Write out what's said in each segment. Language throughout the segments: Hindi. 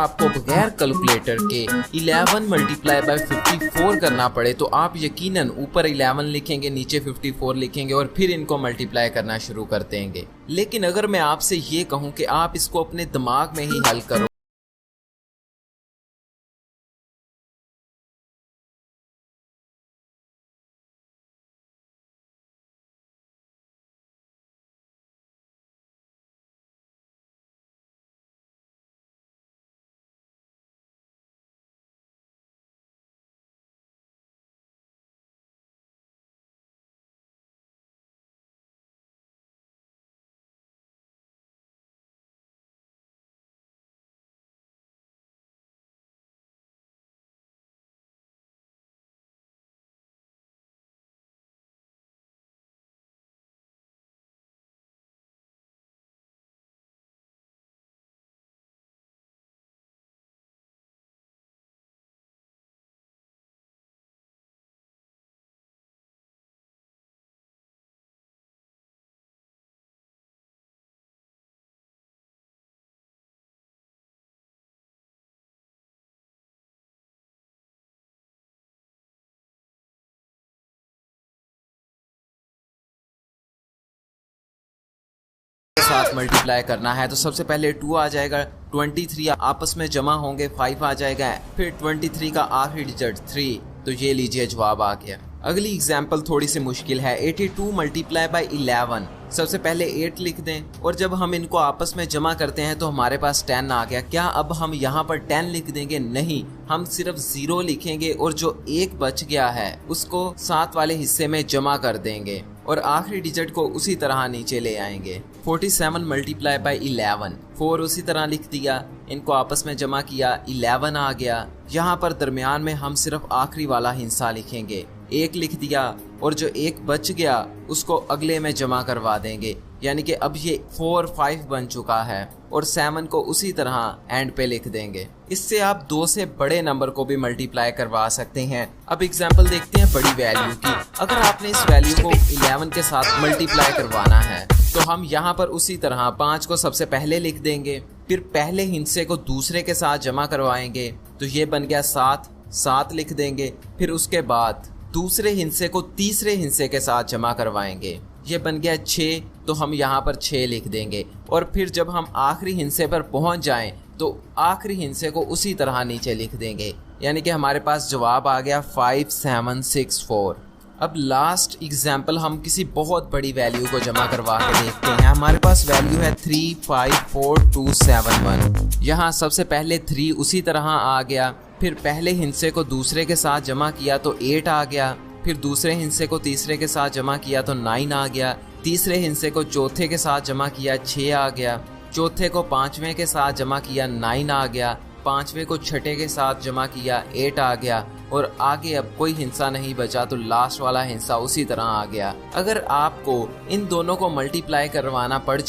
आपको बगैर कैलकुलेटर के 11 मल्टीप्लाई बाय 54 करना पड़े तो आप यकीनन ऊपर 11 लिखेंगे, नीचे 54 लिखेंगे और फिर इनको मल्टीप्लाई करना शुरू कर देंगे। लेकिन अगर मैं आपसे ये कहूँ कि आप इसको अपने दिमाग में ही हल करो, साथ मल्टीप्लाई करना है तो सबसे पहले 2 आ जाएगा, 23 आपस में जमा होंगे, 5 आ जाएगा, फिर 23 का आखिरी डिजिट 3, तो ये लीजिए जवाब आ गया। अगली एग्जाम्पल थोड़ी सी मुश्किल है। 82 मल्टीप्लाई बाय 11, सबसे पहले 8 लिख दें और जब हम इनको आपस में जमा करते हैं तो हमारे पास 10 आ गया। क्या अब हम यहाँ पर 10 लिख देंगे? नहीं, हम सिर्फ 0 लिखेंगे और जो 1 बच गया है उसको 7 वाले हिस्से में जमा कर देंगे और आखिरी डिजिट को उसी तरह नीचे ले आएंगे। 47 मल्टीप्लाई बाय 11, 4 उसी तरह लिख दिया, इनको आपस में जमा किया, 11 आ गया। यहाँ पर दरमियान में हम सिर्फ आखिरी वाला हिस्सा लिखेंगे, 1 लिख दिया और जो 1 बच गया उसको अगले में जमा करवा देंगे, यानी कि अब ये 4 5 बन चुका है और 7 को उसी तरह एंड पे लिख देंगे। इससे आप 2 से बड़े नंबर को भी मल्टीप्लाई करवा सकते हैं। अब एग्जांपल देखते हैं बड़ी वैल्यू की। अगर आपने इस वैल्यू को 11 के साथ मल्टीप्लाई करवाना है तो हम यहाँ पर उसी तरह 5 को सबसे पहले लिख देंगे, फिर पहले हिस्से को दूसरे के साथ जमा करवाएंगे तो ये बन गया 7 लिख देंगे, फिर उसके बाद दूसरे हिस्से को तीसरे हिस्से के साथ जमा करवाएंगे, ये बन गया 6, तो हम यहाँ पर 6 लिख देंगे और फिर जब हम आखिरी हिस्से पर पहुँच जाएं तो आखिरी हिस्से को उसी तरह नीचे लिख देंगे, यानी कि हमारे पास जवाब आ गया 5764। अब लास्ट एग्जाम्पल हम किसी बहुत बड़ी वैल्यू को जमा करवा के देखते हैं। हमारे पास वैल्यू है 354271। यहाँ सबसे पहले 3 उसी तरह आ गया, फिर पहले हिस्से को दूसरे के साथ जमा किया तो 8 आ गया, फिर दूसरे हिस्से को तीसरे के साथ जमा किया तो 9 आ गया, तीसरे हिस्से को चौथे के साथ जमा किया 6 आ गया, चौथे को पांचवें के साथ जमा किया 9 आ गया, पांचवें को छठे के साथ जमा किया 8 आ गया और आगे अब कोई हिस्सा नहीं बचा तो लास्ट वाला हिस्सा उसी तरह आ गया। अगर आपको इन दोनों को मल्टीप्लाई करवाना पड़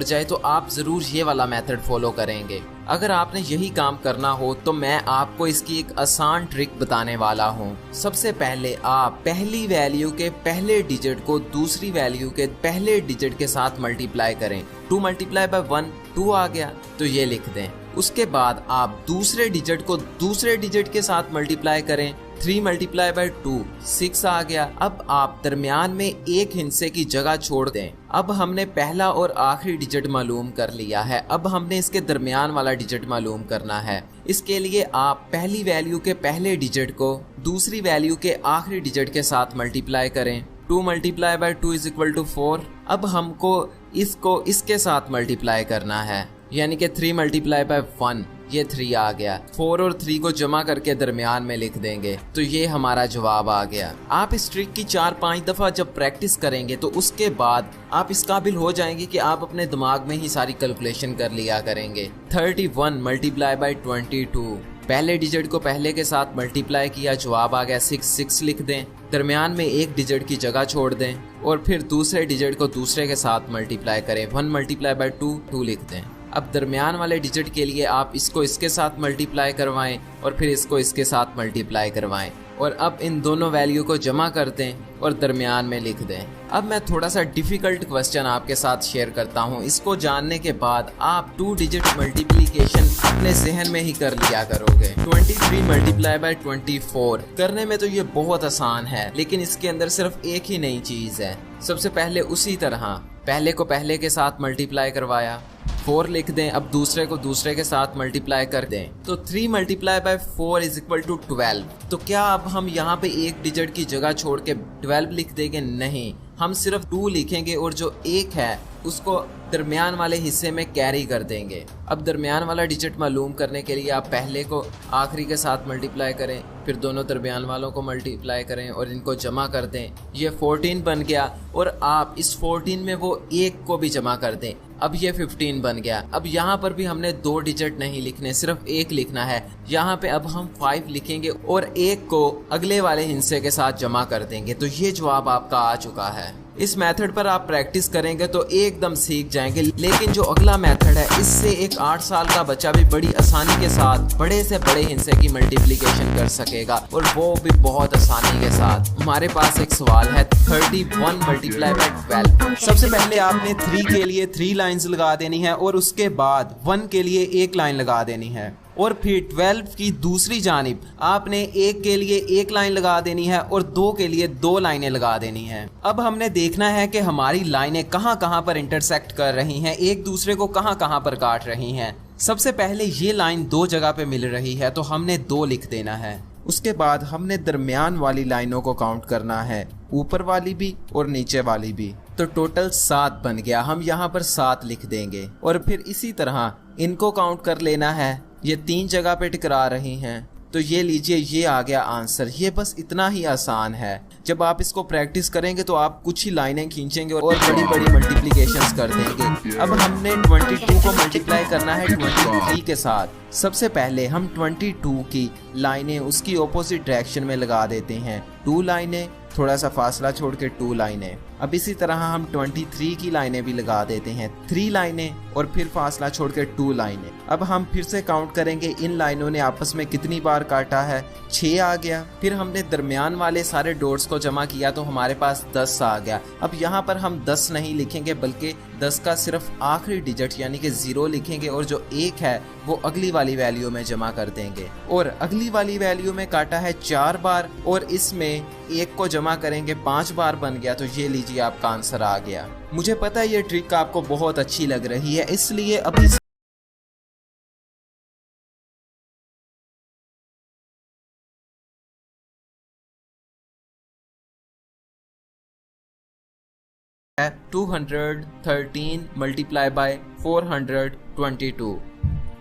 जाए तो आप जरूर ये वाला मेथड फॉलो करेंगे। अगर आपने यही काम करना हो तो मैं आपको इसकी एक आसान ट्रिक बताने वाला हूँ। सबसे पहले आप पहली वैल्यू के पहले डिजिट को दूसरी वैल्यू के पहले डिजिट के साथ मल्टीप्लाई करें। 2 मल्टीप्लाई बाय 1 2 आ गया तो ये लिख दें। उसके बाद आप दूसरे डिजिट को दूसरे डिजिट के साथ मल्टीप्लाई करें। 3 मल्टीप्लाई बाय 2 6 आ गया। अब आप दरमियान में एक हिस्से की जगह छोड़ दें। अब हमने पहला और आखिरी डिजिट मालूम कर लिया है, अब हमने इसके दरमियान वाला डिजिट मालूम करना है। इसके लिए आप पहली वैल्यू के पहले डिजिट को दूसरी वैल्यू के आखिरी डिजिट के साथ मल्टीप्लाई करें। 2 multiply by 2 is equal to 4। अब हमको इसको इसके साथ मल्टीप्लाई करना है, यानी कि 3 मल्टीप्लाई बाय 1 ये 3 आ गया। 4 और 3 को जमा करके दरमियान में लिख देंगे तो ये हमारा जवाब आ गया। आप इस ट्रिक की 4-5 दफ़ा जब प्रैक्टिस करेंगे तो उसके बाद आप इस काबिल हो जाएंगे कि आप अपने दिमाग में ही सारी कैलकुलेशन कर लिया करेंगे। 31 मल्टीप्लाई बाय 22, पहले डिजिट को पहले के साथ मल्टीप्लाई किया, जवाब आ गया 6 लिख दें। दरमियान में एक डिजिट की जगह छोड़ दें और फिर दूसरे डिजिट को दूसरे के साथ मल्टीप्लाई करें। 1 मल्टीप्लाई बाय 2 लिख दें। अब दरमियान वाले डिजिट के लिए आप इसको इसके साथ मल्टीप्लाई करवाएं और फिर इसको इसके साथ मल्टीप्लाई करवाएं और अब इन दोनों वैल्यू को जमा कर दें और दरमियान में लिख दें। अब मैं थोड़ा सा डिफिकल्ट क्वेश्चन आपके साथ शेयर करता हूँ। इसको जानने के बाद आप 2 डिजिट मल्टीप्लिकेशन अपने जहन में ही कर लिया करोगे। 23 मल्टीप्लाई बाय 24 करने में तो ये बहुत आसान है, लेकिन इसके अंदर सिर्फ एक ही नई चीज है। सबसे पहले उसी तरह पहले को पहले के साथ मल्टीप्लाई करवाया, 4 लिख दें। अब दूसरे को दूसरे के साथ मल्टीप्लाई कर दें, तो 3 multiply by 4 is equal to 12। तो क्या अब हम यहाँ पे एक डिजिट की जगह छोड़ के 12 लिख देंगे? नहीं, हम सिर्फ 2 लिखेंगे और जो 1 है उसको दरमियान वाले हिस्से में कैरी कर देंगे। अब दरमियान वाला डिजिट मालूम करने के लिए आप पहले को आखिरी के साथ मल्टीप्लाई करें, फिर दोनों दरमियान वालों को मल्टीप्लाई करें और इनको जमा कर दें। ये 14 बन गया और आप इस 14 में वो 1 को भी जमा कर दें। अब ये 15 बन गया। अब यहाँ पर भी हमने 2 डिजिट नहीं लिखने, सिर्फ 1 लिखना है। यहाँ पे अब हम 5 लिखेंगे और 1 को अगले वाले हिस्से के साथ जमा कर देंगे। तो ये जवाब आपका आ चुका है। इस मेथड पर आप प्रैक्टिस करेंगे तो एकदम सीख जाएंगे। लेकिन जो अगला मेथड है, इससे एक 8 साल का बच्चा भी बड़ी आसानी के साथ बड़े से बड़े हिस्से की मल्टीप्लिकेशन कर सकेगा, और वो भी बहुत आसानी के साथ। हमारे पास एक सवाल है 31 मल्टीप्लाई बाय 12। सबसे पहले आपने 3 के लिए 3 लाइंस लगा देनी है और उसके बाद 1 के लिए 1 लाइन लगा देनी है, और फिर 12 की दूसरी जानिब आपने 1 के लिए 1 लाइन लगा देनी है और 2 के लिए 2 लाइनें लगा देनी है। अब हमने देखना है कि हमारी लाइनें कहाँ कहाँ पर इंटरसेक्ट कर रही हैं, एक दूसरे को कहाँ कहाँ पर काट रही हैं। सबसे पहले ये लाइन 2 जगह पे मिल रही है तो हमने 2 लिख देना है। उसके बाद हमने दरमियान वाली लाइनों को काउंट करना है, ऊपर वाली भी और नीचे वाली भी। तो टोटल 7 बन गया, हम यहाँ पर 7 लिख देंगे। और फिर इसी तरह इनको काउंट कर लेना है। ये 3 जगह पे टकरा रही हैं, तो ये लीजिए, ये आ गया आंसर। ये बस इतना ही आसान है। जब आप इसको प्रैक्टिस करेंगे तो आप कुछ ही लाइनें खींचेंगे और बड़ी बड़ी मल्टीप्लिकेशंस कर देंगे। अब हमने 22 को मल्टीप्लाई करना है 23 के साथ। सबसे पहले हम 22 की लाइनें उसकी ऑपोजिट डायरेक्शन में लगा देते हैं। 2 लाइनें, थोड़ा सा फासला छोड़ के 2 लाइनें। अब इसी तरह हम 23 की लाइनें भी लगा देते हैं, 3 लाइनें और फिर फासला छोड़ के 2 लाइनें। अब हम फिर से काउंट करेंगे इन लाइनों ने आपस में कितनी बार काटा है। 6 आ गया। फिर हमने दरमियान वाले सारे डॉट्स को जमा किया तो हमारे पास 10 आ गया। अब यहाँ पर हम 10 नहीं लिखेंगे, बल्कि 10 का सिर्फ आखिरी डिजिट यानी कि 0 लिखेंगे और जो 1 है वो अगली वाली वैल्यू में जमा कर देंगे। और अगली वाली वैल्यू में काटा है 4 बार और इसमें 1 को जमा करेंगे 5 बार बन गया। तो ये लीजिए, आपका आंसर आ गया। मुझे पता है ये ट्रिक आपको बहुत अच्छी लग रही है, इसलिए अभी है 213 मल्टीप्लाई बाय 422।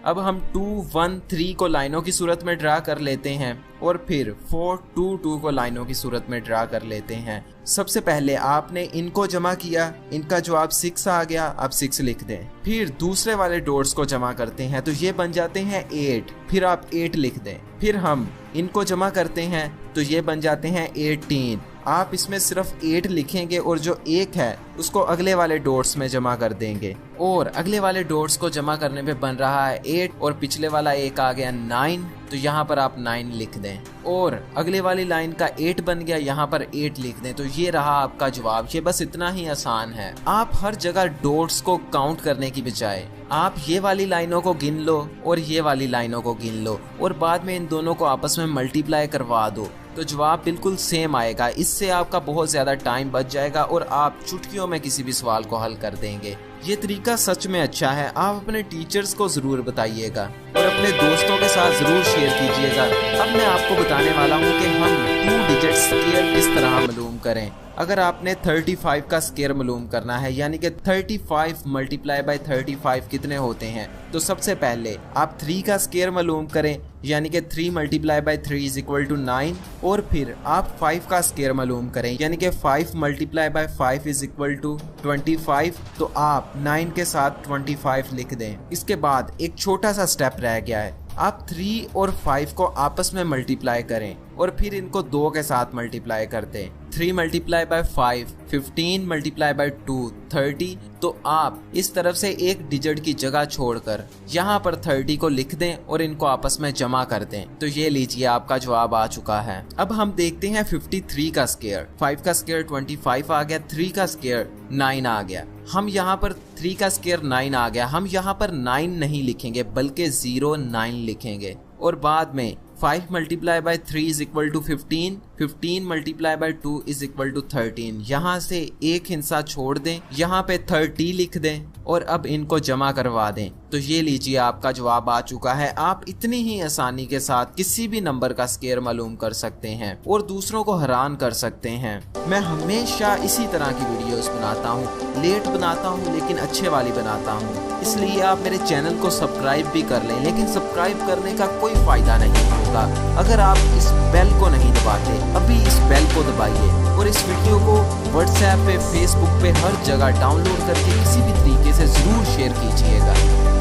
अब हम 213 को लाइनों की सूरत में ड्रा कर लेते हैं और फिर 422 को लाइनों की सूरत में ड्रा कर लेते हैं। सबसे पहले आपने इनको जमा किया, इनका जवाब 6 आ गया। अब 6 लिख दें। फिर दूसरे वाले डॉट्स को जमा करते हैं तो ये बन जाते हैं 8। फिर आप 8 लिख दें। फिर हम इनको जमा करते हैं तो ये बन जाते हैं 18। आप इसमें सिर्फ 8 लिखेंगे और जो 1 है उसको अगले वाले डॉट्स में जमा कर देंगे, और अगले वाले डॉट्स को जमा करने पे बन रहा है 8 और पिछले वाला 1 आ गया 9। तो यहाँ पर आप 9 लिख दें और अगले वाली लाइन का 8 बन गया, यहाँ पर 8 लिख दें। तो ये रहा आपका जवाब। ये बस इतना ही आसान है। आप हर जगह डॉट्स को काउंट करने की बजाय आप ये वाली लाइनों को गिन लो और ये वाली लाइनों को गिन लो और बाद में इन दोनों को आपस में मल्टीप्लाई करवा दो, तो जवाब बिल्कुल सेम आएगा। इससे आपका बहुत ज़्यादा टाइम बच जाएगा और आप चुटकियों में किसी भी सवाल को हल कर देंगे। ये तरीका सच में अच्छा है। आप अपने टीचर्स को ज़रूर बताइएगा और अपने दोस्तों के साथ ज़रूर शेयर कीजिएगा। अब मैं आपको बताने वाला हूँ कि हम 2 डिजिट स्क्वायर किस तरह मालूम करें। अगर आपने 35 का स्क्वायर मालूम करना है, यानी कि 35 मल्टीप्लाई बाय 35 कितने होते हैं, तो सबसे पहले आप 3 का स्क्वायर मालूम करें, यानी कि 3 multiply by 3 is equal to 9। और फिर आप 5 का स्क्वायर मालूम करें, यानी कि 5 multiply by 5 is equal to 25। तो आप 9 के साथ 25 लिख दें। इसके बाद एक छोटा सा स्टेप रह गया है। आप 3 और 5 को आपस में मल्टीप्लाई करें और फिर इनको 2 के साथ मल्टीप्लाई कर दें। 3 मल्टीप्लाई बाय 5, 15 मल्टीप्लाई बाय 2, 30। तो आप इस तरफ से एक डिजिट की जगह छोड़कर यहाँ पर 30 को लिख दें और इनको आपस में जमा कर दें। तो ये लीजिए आपका जवाब आ चुका है। अब हम देखते हैं 53 का स्क्वायर। 5 का स्क्वायर 25 आ गया, 3 का स्क्वायर 9 आ गया। हम यहाँ पर 3 का स्क्वायर 9 आ गया, हम यहाँ पर 9 नहीं लिखेंगे बल्कि 09 लिखेंगे। और बाद में 5 multiply by 3 is equal to 15, 15 multiply by 2 is equal to 13। यहाँ से एक हिस्सा छोड़ दें, यहाँ पे 30 लिख दें और अब इनको जमा करवा दें। तो ये लीजिए आपका जवाब आ चुका है। आप इतनी ही आसानी के साथ किसी भी नंबर का स्क्वायर मालूम कर सकते हैं और दूसरों को हैरान कर सकते हैं। मैं हमेशा इसी तरह की वीडियोस बनाता हूँ, लेट बनाता हूँ लेकिन अच्छे वाली बनाता हूँ, इसलिए आप मेरे चैनल को सब्सक्राइब भी कर लें। लेकिन सब्सक्राइब करने का कोई फायदा नहीं होगा अगर आप इस बेल को नहीं दबाते। अभी इस बेल को दबाइए और इस वीडियो को व्हाट्सएप पे, फेसबुक पे, हर जगह डाउनलोड करके किसी भी तरीके से जरूर शेयर कीजिएगा।